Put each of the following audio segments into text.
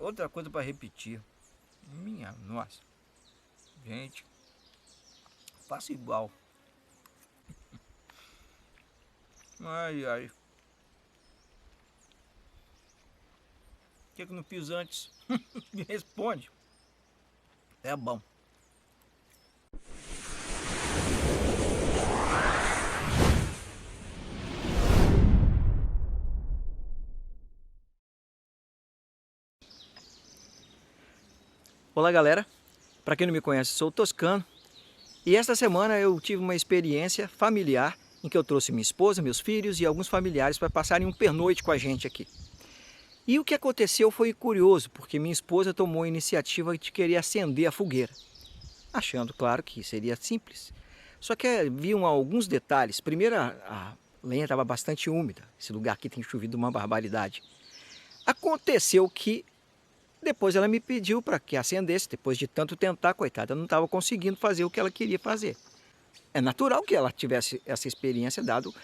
outra coisa para repetir. Minha nossa. Gente, faço igual. Ai, ai. Por que não fiz antes? Me responde. É bom. Olá galera, para quem não me conhece, sou o Toscano e esta semana eu tive uma experiência familiar em que eu trouxe minha esposa, meus filhos e alguns familiares para passarem um pernoite com a gente aqui. E o que aconteceu foi curioso, porque minha esposa tomou a iniciativa de querer acender a fogueira, achando, claro, que seria simples. Só que haviam alguns detalhes. Primeiro, a lenha estava bastante úmida, esse lugar aqui tem chovido uma barbaridade. Aconteceu que depois ela me pediu para que acendesse, depois de tanto tentar, coitada, não estava conseguindo fazer o que ela queria fazer. É natural que ela tivesse essa experiência, dado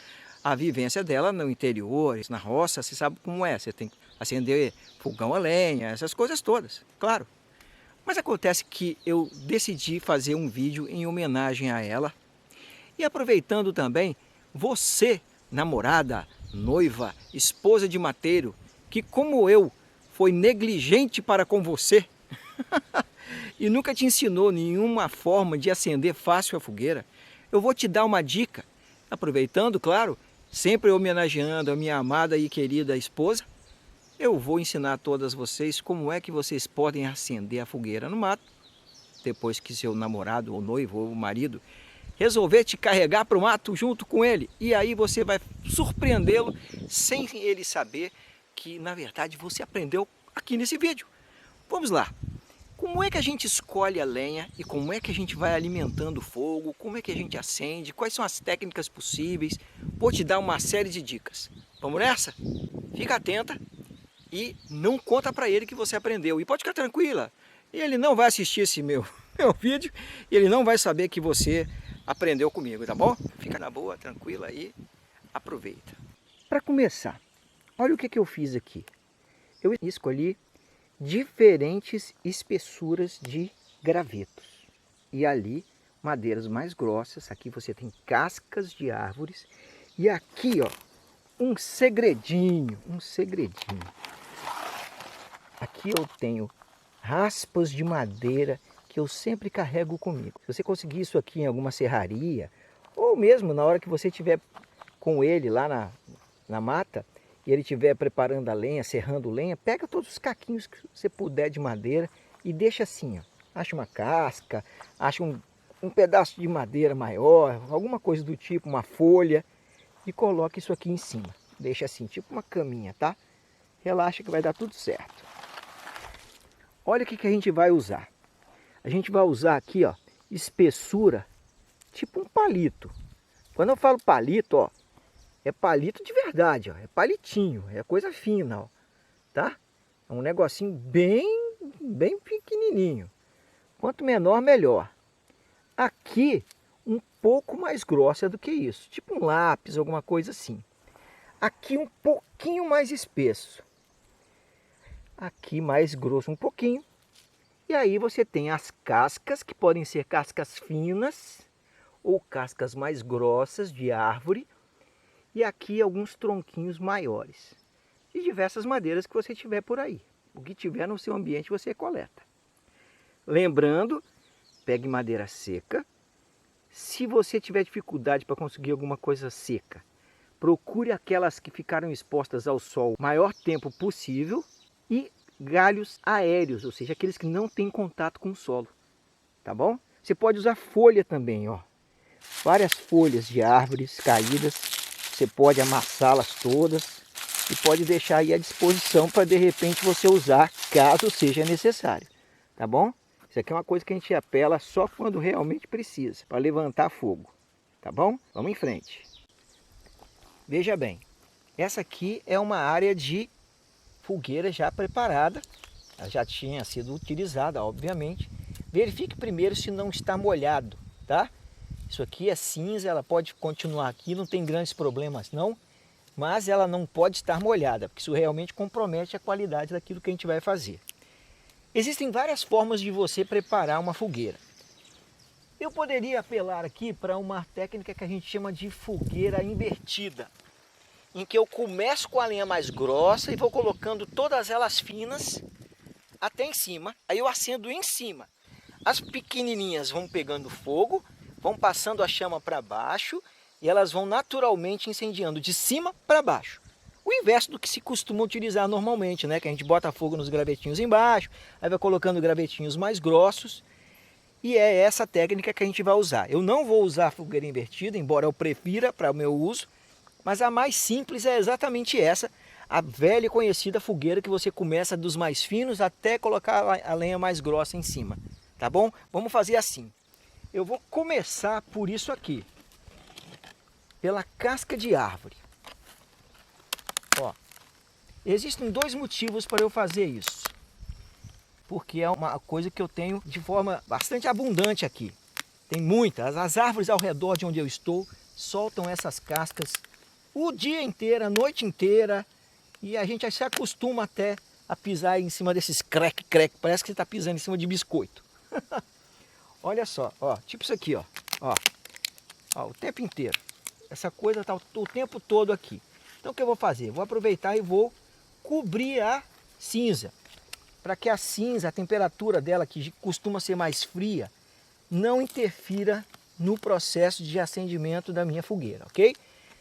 a vivência dela no interior, na roça, você sabe como é, você tem que acender fogão a lenha, essas coisas todas, claro. Mas acontece que eu decidi fazer um vídeo em homenagem a ela e aproveitando também você, namorada, noiva, esposa de mateiro, que como eu, foi negligente para com você e nunca te ensinou nenhuma forma de acender fácil a fogueira, eu vou te dar uma dica, aproveitando, claro, sempre homenageando a minha amada e querida esposa, eu vou ensinar a todas vocês como é que vocês podem acender a fogueira no mato, depois que seu namorado ou noivo ou marido resolver te carregar para o mato junto com ele, e aí você vai surpreendê-lo sem ele saber que na verdade você aprendeu aqui nesse vídeo. Vamos lá. Como é que a gente escolhe a lenha e como é que a gente vai alimentando o fogo, como é que a gente acende, quais são as técnicas possíveis? Vou te dar uma série de dicas. Vamos nessa? Fica atenta e não conta para ele que você aprendeu. E pode ficar tranquila, ele não vai assistir esse meu vídeo e ele não vai saber que você aprendeu comigo, tá bom? Fica na boa, tranquila e aproveita. Para começar, olha o que eu fiz aqui. Eu escolhi diferentes espessuras de gravetos. E ali, madeiras mais grossas. Aqui você tem cascas de árvores. E aqui, ó, um segredinho. Aqui eu tenho raspas de madeira que eu sempre carrego comigo. Se você conseguir isso aqui em alguma serraria, ou mesmo na hora que você estiver com ele lá na mata, e ele estiver preparando a lenha, serrando lenha, pega todos os caquinhos que você puder de madeira e deixa assim, ó. Acha uma casca, acha um pedaço de madeira maior, alguma coisa do tipo, uma folha, e coloca isso aqui em cima. Deixa assim, tipo uma caminha, tá? Relaxa que vai dar tudo certo. Olha o que a gente vai usar. A gente vai usar aqui, ó, espessura, tipo um palito. Quando eu falo palito, ó, é palito de verdade, ó. É palitinho, é coisa fina, ó, tá? É um negocinho bem pequenininho. Quanto menor, melhor. Aqui, um pouco mais grossa do que isso, tipo um lápis, alguma coisa assim. Aqui um pouquinho mais espesso. Aqui mais grosso um pouquinho. E aí você tem as cascas, que podem ser cascas finas ou cascas mais grossas de árvore. E aqui alguns tronquinhos maiores, de diversas madeiras que você tiver por aí. O que tiver no seu ambiente você coleta. Lembrando, pegue madeira seca. Se você tiver dificuldade para conseguir alguma coisa seca, procure aquelas que ficaram expostas ao sol o maior tempo possível. E galhos aéreos, ou seja, aqueles que não têm contato com o solo. Tá bom? Você pode usar folha também, ó. Várias folhas de árvores caídas. Você pode amassá-las todas e pode deixar aí à disposição para de repente você usar caso seja necessário, tá bom? Isso aqui é uma coisa que a gente apela só quando realmente precisa, para levantar fogo, tá bom? Vamos em frente. Veja bem, essa aqui é uma área de fogueira já preparada, ela já tinha sido utilizada, obviamente. Verifique primeiro se não está molhado, tá? Isso aqui é cinza, ela pode continuar aqui, não tem grandes problemas não, mas ela não pode estar molhada, porque isso realmente compromete a qualidade daquilo que a gente vai fazer. Existem várias formas de você preparar uma fogueira. Eu poderia apelar aqui para uma técnica que a gente chama de fogueira invertida, em que eu começo com a lenha mais grossa e vou colocando todas elas finas até em cima, aí eu acendo em cima. As pequenininhas vão pegando fogo, vão passando a chama para baixo e elas vão naturalmente incendiando de cima para baixo. O inverso do que se costuma utilizar normalmente, né? Que a gente bota fogo nos gravetinhos embaixo, aí vai colocando gravetinhos mais grossos. E é essa técnica que a gente vai usar. Eu não vou usar a fogueira invertida, embora eu prefira para o meu uso, mas a mais simples é exatamente essa, a velha e conhecida fogueira que você começa dos mais finos até colocar a lenha mais grossa em cima. Tá bom? Vamos fazer assim. Eu vou começar por isso aqui, pela casca de árvore. Ó, existem dois motivos para eu fazer isso. Porque é uma coisa que eu tenho de forma bastante abundante aqui. Tem muitas. As árvores ao redor de onde eu estou soltam essas cascas o dia inteiro, a noite inteira. E a gente se acostuma até a pisar em cima desses crec. Parece que você está pisando em cima de biscoito. Olha só, ó, tipo isso aqui, ó, o tempo inteiro. Essa coisa está o tempo todo aqui. Então o que eu vou fazer? Vou aproveitar e vou cobrir a cinza. Para que a cinza, a temperatura dela, que costuma ser mais fria, não interfira no processo de acendimento da minha fogueira, ok?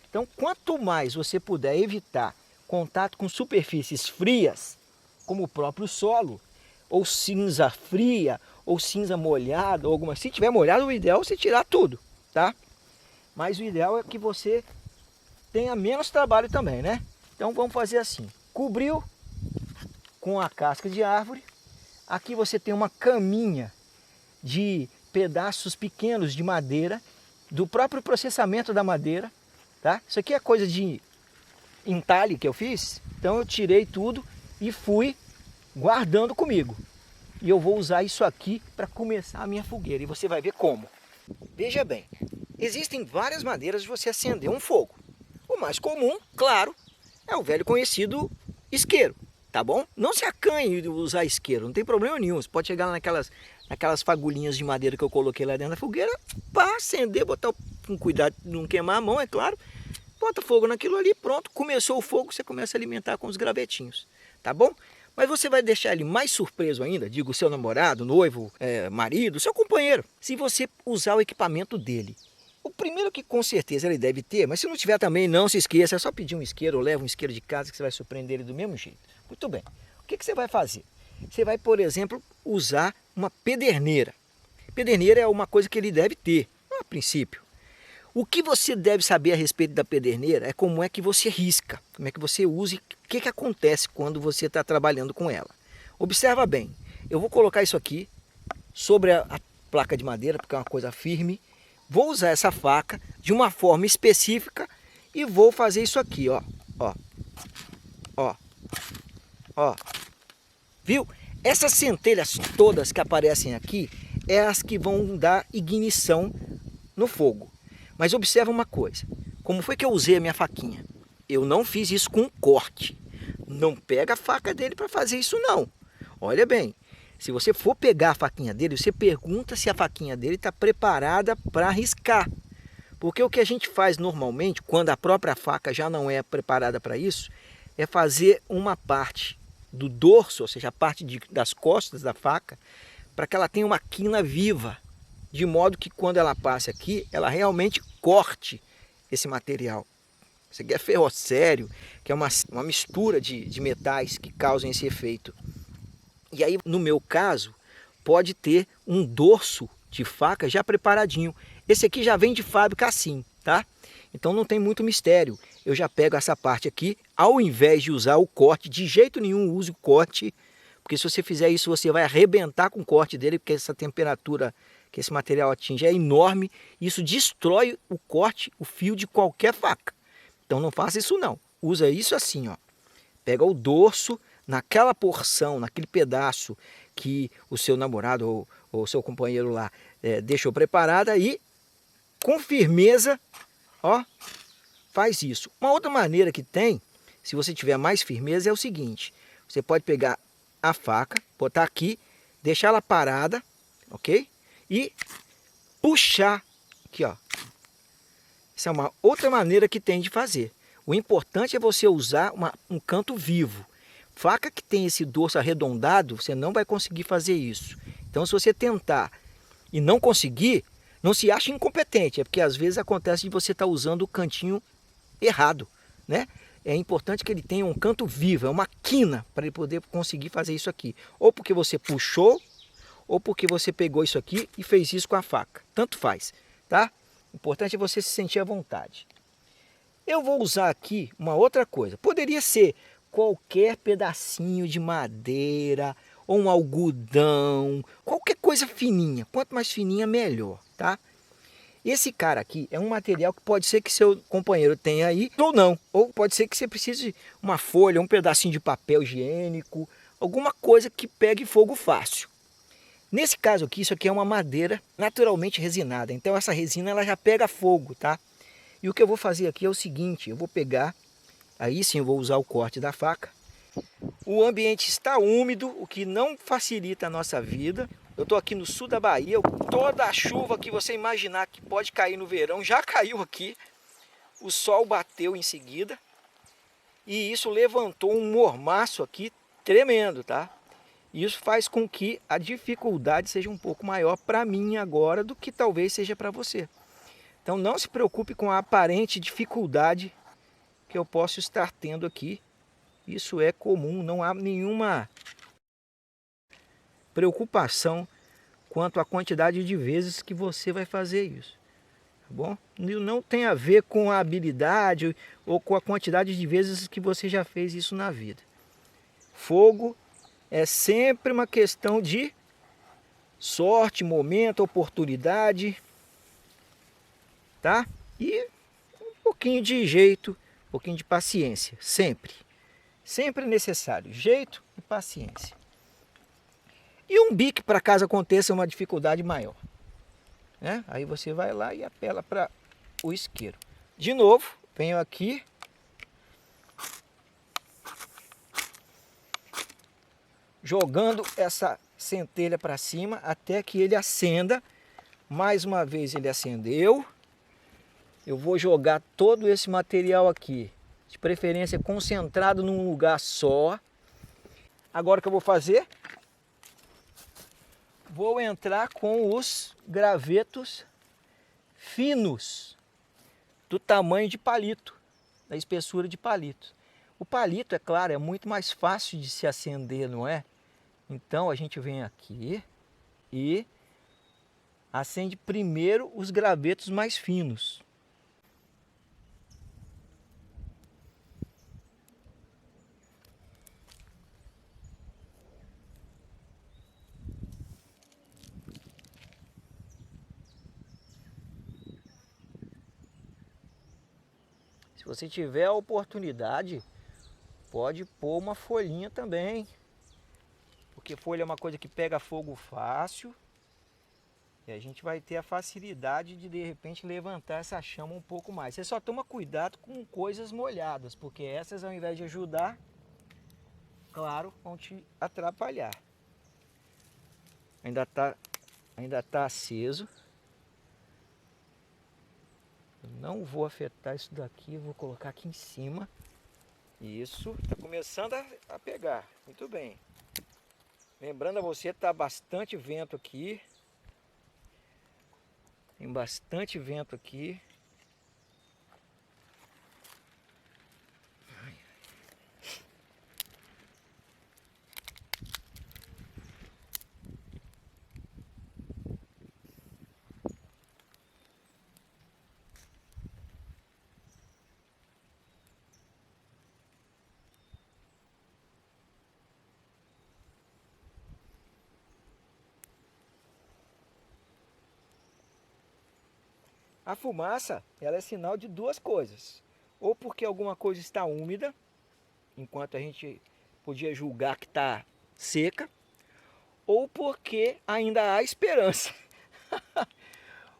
Então, quanto mais você puder evitar contato com superfícies frias, como o próprio solo, ou cinza fria, ou cinza molhada, ou alguma. Se tiver molhado, o ideal é você tirar tudo, tá? Mas o ideal é que você tenha menos trabalho também, né? Então vamos fazer assim. Cobriu com a casca de árvore. Aqui você tem uma caminha de pedaços pequenos de madeira, do próprio processamento da madeira, tá? Isso aqui é coisa de entalhe que eu fiz, então eu tirei tudo e fui guardando comigo. E eu vou usar isso aqui para começar a minha fogueira e você vai ver como. Veja bem, existem várias maneiras de você acender um fogo. O mais comum, claro, é o velho conhecido isqueiro, tá bom? Não se acanhe de usar isqueiro, não tem problema nenhum. Você pode chegar naquelas fagulhinhas de madeira que eu coloquei lá dentro da fogueira, para acender, botar com cuidado de não queimar a mão, é claro. Bota fogo naquilo ali, pronto, começou o fogo, você começa a alimentar com os gravetinhos, tá bom? Mas você vai deixar ele mais surpreso ainda, digo, seu namorado, noivo, marido, seu companheiro, se você usar o equipamento dele. O primeiro que com certeza ele deve ter, mas se não tiver também, não se esqueça, é só pedir um isqueiro ou leva um isqueiro de casa que você vai surpreender ele do mesmo jeito. Muito bem, o que você vai fazer? Você vai, por exemplo, usar uma pederneira. Pederneira é uma coisa que ele deve ter, a princípio. O que você deve saber a respeito da pederneira é como é que você risca, como é que você usa e o que acontece quando você está trabalhando com ela. Observa bem, eu vou colocar isso aqui sobre a placa de madeira, porque é uma coisa firme. Vou usar essa faca de uma forma específica e vou fazer isso aqui, ó. Viu? Essas centelhas todas que aparecem aqui é as que vão dar ignição no fogo. Mas observa uma coisa, como foi que eu usei a minha faquinha? Eu não fiz isso com corte. Não pega a faca dele para fazer isso não. Olha bem, se você for pegar a faquinha dele, você pergunta se a faquinha dele está preparada para riscar. Porque o que a gente faz normalmente, quando a própria faca já não é preparada para isso, é fazer uma parte do dorso, ou seja, a parte das costas da faca, para que ela tenha uma quina viva. De modo que quando ela passe aqui, ela realmente corte esse material. Isso aqui é ferrocério, que é uma mistura de metais que causam esse efeito. E aí, no meu caso, pode ter um dorso de faca já preparadinho. Esse aqui já vem de fábrica assim, tá? Então não tem muito mistério. Eu já pego essa parte aqui, ao invés de usar o corte, de jeito nenhum use o corte, porque se você fizer isso, você vai arrebentar com o corte dele, porque essa temperatura que esse material atinge é enorme, e isso destrói o corte, o fio de qualquer faca. Então não faça isso não, usa isso assim, ó. Pega o dorso naquela porção, naquele pedaço que o seu namorado ou seu companheiro lá deixou preparada e com firmeza, ó, faz isso. Uma outra maneira que tem, se você tiver mais firmeza, é o seguinte, você pode pegar a faca, botar aqui deixar ela parada, ok? E puxar aqui, ó. Essa é uma outra maneira que tem de fazer. O importante é você usar um canto vivo. Faca que tem esse dorso arredondado, você não vai conseguir fazer isso. Então, se você tentar e não conseguir, não se ache incompetente. É porque às vezes acontece de você estar usando o cantinho errado, né? É importante que ele tenha um canto vivo, é uma quina para ele poder conseguir fazer isso aqui. Ou porque você puxou, ou porque você pegou isso aqui e fez isso com a faca. Tanto faz, tá? O importante é você se sentir à vontade. Eu vou usar aqui uma outra coisa. Poderia ser qualquer pedacinho de madeira ou um algodão, qualquer coisa fininha. Quanto mais fininha, melhor, tá? Esse cara aqui é um material que pode ser que seu companheiro tenha aí ou não. Ou pode ser que você precise de uma folha, um pedacinho de papel higiênico, alguma coisa que pegue fogo fácil. Nesse caso aqui, isso aqui é uma madeira naturalmente resinada. Então essa resina ela já pega fogo, tá? E o que eu vou fazer aqui é o seguinte, eu vou pegar, aí sim eu vou usar o corte da faca. O ambiente está úmido, o que não facilita a nossa vida. Eu estou aqui no sul da Bahia, toda a chuva que você imaginar que pode cair no verão já caiu aqui. O sol bateu em seguida e isso levantou um mormaço aqui tremendo, tá? Isso faz com que a dificuldade seja um pouco maior para mim agora do que talvez seja para você. Então não se preocupe com a aparente dificuldade que eu posso estar tendo aqui. Isso é comum, não há nenhuma preocupação quanto à quantidade de vezes que você vai fazer isso. Tá bom? Não tem a ver com a habilidade ou com a quantidade de vezes que você já fez isso na vida. Fogo é sempre uma questão de sorte, momento, oportunidade, tá? E um pouquinho de jeito, um pouquinho de paciência, sempre. Sempre é necessário jeito e paciência. E um bique para caso aconteça uma dificuldade maior, né? Aí você vai lá e apela para o isqueiro. De novo, venho aqui. Jogando essa centelha para cima até que ele acenda. Mais uma vez ele acendeu. Eu vou jogar todo esse material aqui, de preferência concentrado num lugar só. Agora o que eu vou fazer? Vou entrar com os gravetos finos, do tamanho de palito, da espessura de palito. O palito, é claro, é muito mais fácil de se acender, não é? Então a gente vem aqui e acende primeiro os gravetos mais finos. Se você tiver a oportunidade, pode pôr uma folhinha também, porque folha é uma coisa que pega fogo fácil e a gente vai ter a facilidade de repente levantar essa chama um pouco mais. Você só toma cuidado com coisas molhadas, porque essas, ao invés de ajudar, claro, vão te atrapalhar. Ainda tá aceso. Eu não vou afetar isso daqui, vou colocar aqui em cima. Isso, está começando a pegar. Muito bem. Lembrando a você, está bastante vento aqui. Tem bastante vento aqui. A fumaça, ela é sinal de duas coisas. Ou porque alguma coisa está úmida, enquanto a gente podia julgar que está seca, ou porque ainda há esperança.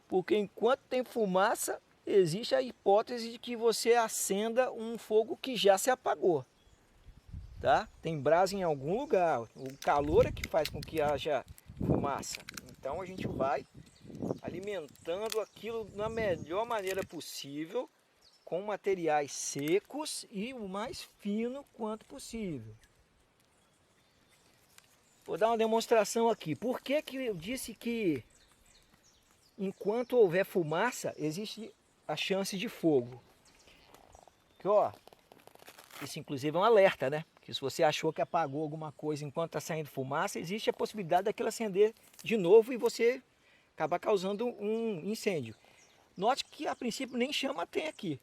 Porque enquanto tem fumaça, existe a hipótese de que você acenda um fogo que já se apagou. tá? Tem brasa em algum lugar. O calor é que faz com que haja fumaça. Então a gente vai alimentando aquilo da melhor maneira possível, com materiais secos e o mais fino quanto possível. Vou dar uma demonstração aqui. Por que que eu disse que enquanto houver fumaça, existe a chance de fogo? Que ó, isso inclusive é um alerta, né? Que se você achou que apagou alguma coisa enquanto está saindo fumaça, existe a possibilidade daquilo acender de novo e você acabar causando um incêndio. Note que a princípio nem chama tem aqui.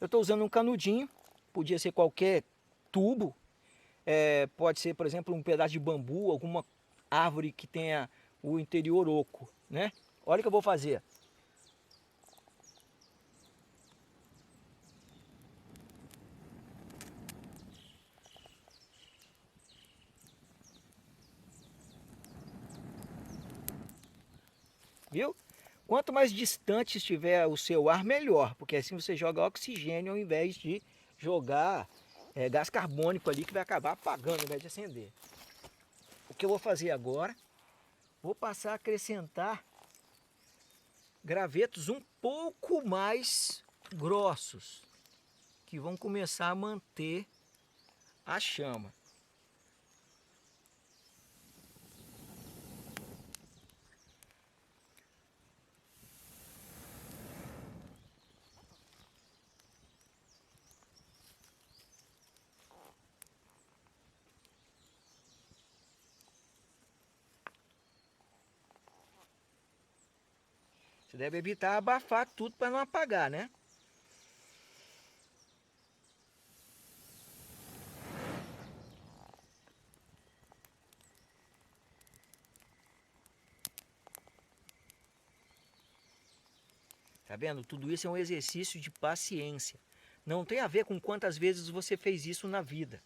Eu estou usando um canudinho, podia ser qualquer tubo, pode ser, por exemplo, um pedaço de bambu, alguma árvore que tenha o interior oco, né? Olha o que eu vou fazer. Viu? Quanto mais distante estiver o seu ar, melhor, porque assim você joga oxigênio ao invés de jogar gás carbônico ali que vai acabar apagando ao invés de acender. O que eu vou fazer agora? Vou passar a acrescentar gravetos um pouco mais grossos, que vão começar a manter a chama. Você deve evitar abafar tudo para não apagar, né? Tá vendo? Tudo isso é um exercício de paciência. Não tem a ver com quantas vezes você fez isso na vida.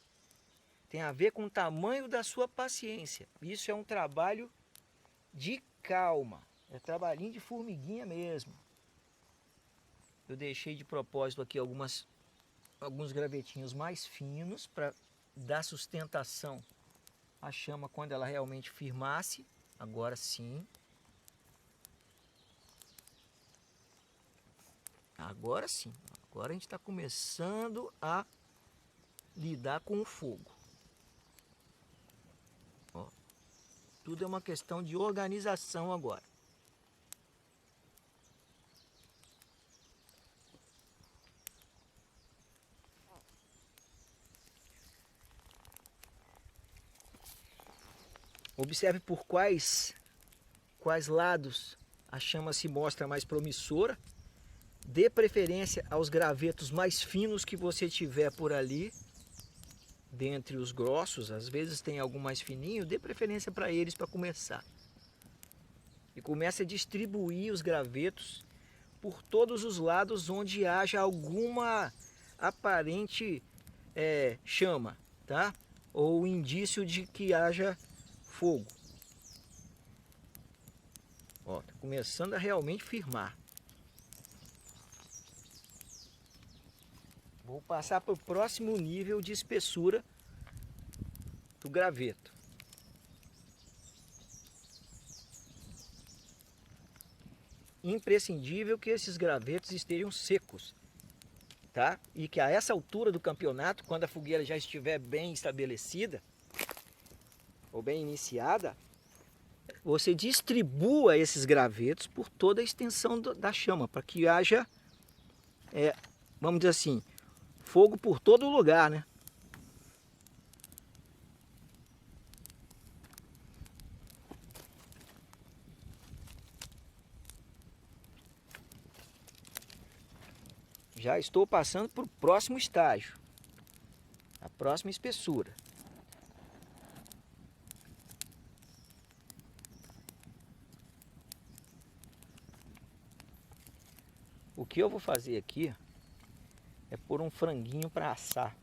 Tem a ver com o tamanho da sua paciência. Isso é um trabalho de calma. É trabalhinho de formiguinha mesmo. Eu deixei de propósito aqui alguns gravetinhos mais finos para dar sustentação à chama quando ela realmente firmasse. Agora sim. Agora sim. Agora a gente está começando a lidar com o fogo. Ó, tudo é uma questão de organização agora. Observe por quais lados a chama se mostra mais promissora. Dê preferência aos gravetos mais finos que você tiver por ali, dentre os grossos. Às vezes tem algum mais fininho, dê preferência para eles para começar. E comece a distribuir os gravetos por todos os lados onde haja alguma aparente chama, tá? Ou indício de que haja fogo. Ó, tá começando a realmente firmar. Vou passar para o próximo nível de espessura do graveto. Imprescindível que esses gravetos estejam secos, tá? E que a essa altura do campeonato, quando a fogueira já estiver bem estabelecida ou bem iniciada, você distribua esses gravetos por toda a extensão da chama, para que haja, vamos dizer assim, fogo por todo lugar, né? Já estou passando para o próximo estágio, a próxima espessura. O que eu vou fazer aqui é pôr um franguinho para assar.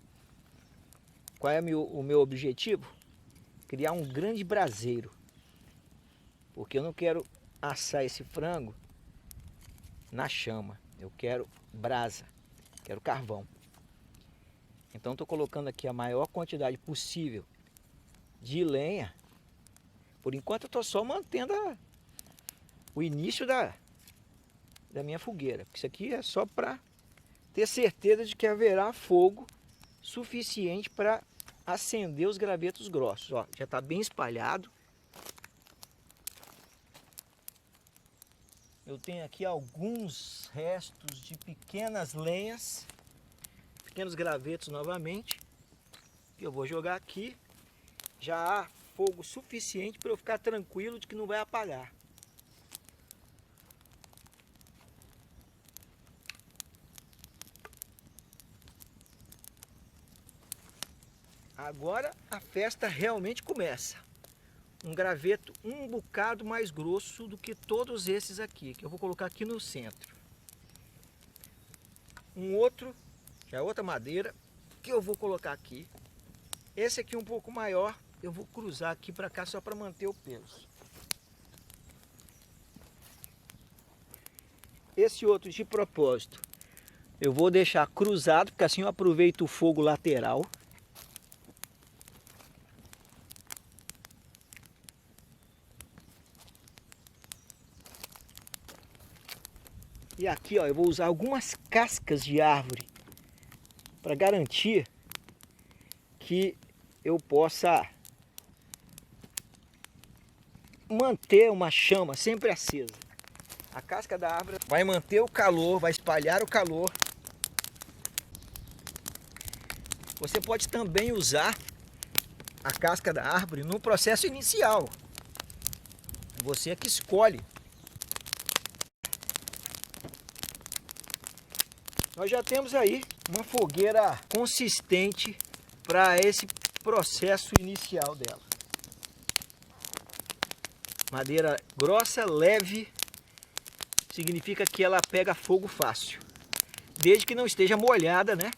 Qual é o meu objetivo? Criar um grande braseiro. Porque eu não quero assar esse frango na chama. Eu quero brasa, quero carvão. Então estou colocando aqui a maior quantidade possível de lenha. Por enquanto eu estou só mantendo o início da minha fogueira. Isso aqui é só para ter certeza de que haverá fogo suficiente para acender os gravetos grossos. Ó, já está bem espalhado. Eu tenho aqui alguns restos de pequenas lenhas, pequenos gravetos novamente, que eu vou jogar aqui. Já há fogo suficiente para eu ficar tranquilo de que não vai apagar. Agora a festa realmente começa. Um graveto um bocado mais grosso do que todos esses aqui, que eu vou colocar aqui no centro. Um outro, já é outra madeira, que eu vou colocar aqui. Esse aqui um pouco maior, eu vou cruzar aqui para cá só para manter o peso. Esse outro de propósito, eu vou deixar cruzado, porque assim eu aproveito o fogo lateral. E aqui, ó, eu vou usar algumas cascas de árvore para garantir que eu possa manter uma chama sempre acesa. A casca da árvore vai manter o calor, vai espalhar o calor. Você pode também usar a casca da árvore no processo inicial. Você é que escolhe. Nós já temos aí uma fogueira consistente para esse processo inicial dela. Madeira grossa, leve, significa que ela pega fogo fácil. Desde que não esteja molhada, né?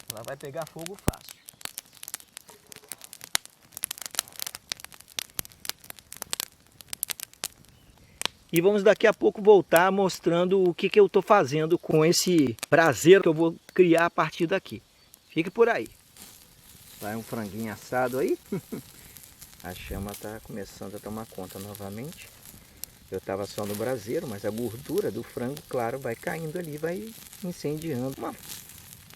Ela vai pegar fogo fácil. E vamos daqui a pouco voltar mostrando o que eu estou fazendo com esse braseiro que eu vou criar a partir daqui. Fique por aí. Vai um franguinho assado aí. A chama está começando a tomar conta novamente. Eu estava só no braseiro, mas a gordura do frango, claro, vai caindo ali, vai incendiando. Uma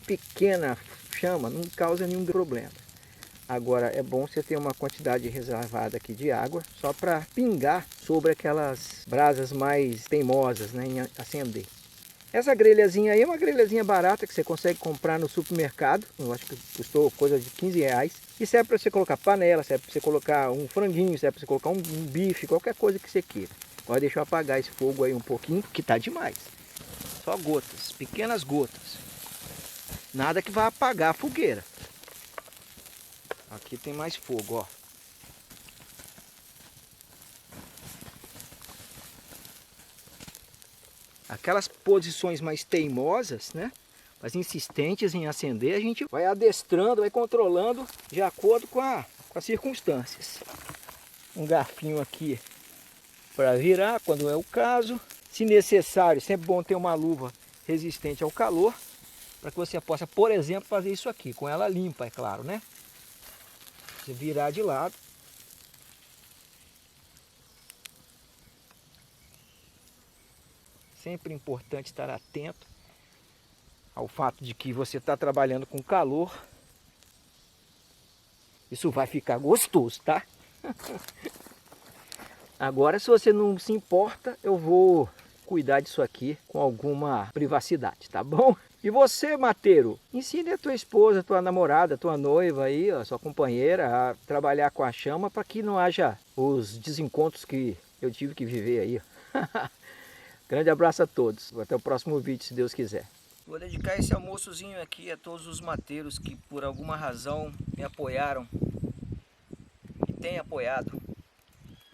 pequena chama não causa nenhum problema. Agora é bom você ter uma quantidade reservada aqui de água, só para pingar sobre aquelas brasas mais teimosas, né, em acender. Essa grelhazinha aí é uma grelhazinha barata que você consegue comprar no supermercado. Eu acho que custou coisa de R$15. E serve para você colocar panela, serve para você colocar um franguinho, serve para você colocar um bife, qualquer coisa que você queira. Agora deixa eu apagar esse fogo aí um pouquinho, que tá demais. Só gotas, pequenas gotas. Nada que vai apagar a fogueira. Aqui tem mais fogo, ó. Aquelas posições mais teimosas, né? Mais insistentes em acender, a gente vai adestrando, vai controlando de acordo com as circunstâncias. Um garfinho aqui para virar, quando é o caso. Se necessário, sempre bom ter uma luva resistente ao calor, para que você possa, por exemplo, fazer isso aqui, com ela limpa, é claro, né? Você virar de lado. Sempre importante estar atento ao fato de que você está trabalhando com calor. Isso vai ficar gostoso, tá? Agora, se você não se importa, eu vou cuidar disso aqui com alguma privacidade, tá bom? E você, mateiro, ensine a tua esposa, a tua namorada, a tua noiva aí, a sua companheira a trabalhar com a chama para que não haja os desencontros que eu tive que viver aí. Grande abraço a todos. Até o próximo vídeo, se Deus quiser. Vou dedicar esse almoçozinho aqui a todos os mateiros que por alguma razão me apoiaram e têm apoiado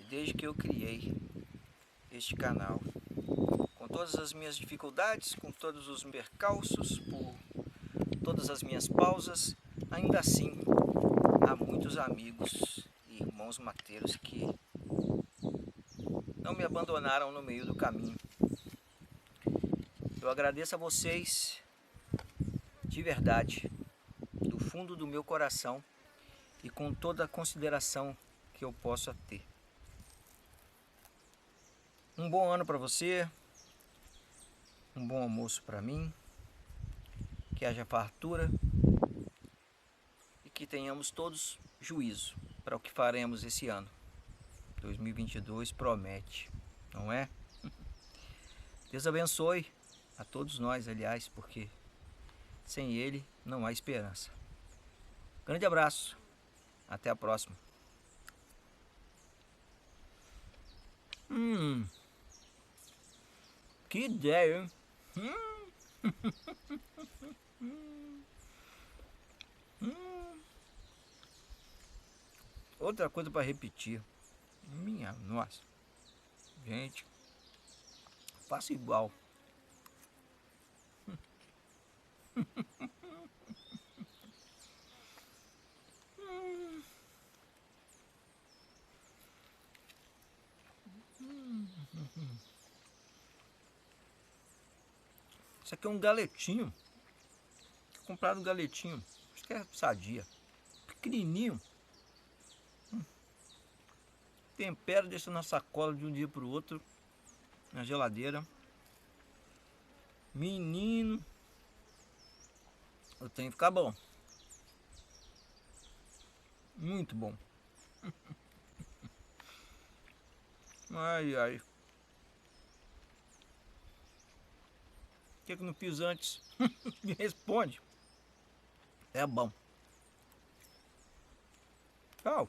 desde que eu criei este canal. Com todas as minhas dificuldades, com todos os percalços, por todas as minhas pausas, ainda assim há muitos amigos e irmãos mateiros que não me abandonaram no meio do caminho. Eu agradeço a vocês de verdade, do fundo do meu coração e com toda a consideração que eu possa ter. Um bom ano para você, um bom almoço para mim, que haja fartura e que tenhamos todos juízo para o que faremos esse ano. 2022 promete, não é? Deus abençoe a todos nós, aliás, porque sem Ele não há esperança. Grande abraço, até a próxima. Que ideia, hein? Outra coisa para repetir. Minha nossa. Gente, faço igual. Isso aqui é um galetinho. Comprado um galetinho. Acho que é Sadia. Pequenininho. Tempero, deixa na sacola de um dia para o outro. Na geladeira. Menino. O trem fica bom. Muito bom. Ai, ai. Por que não fiz antes? Me responde. É bom. Tchau.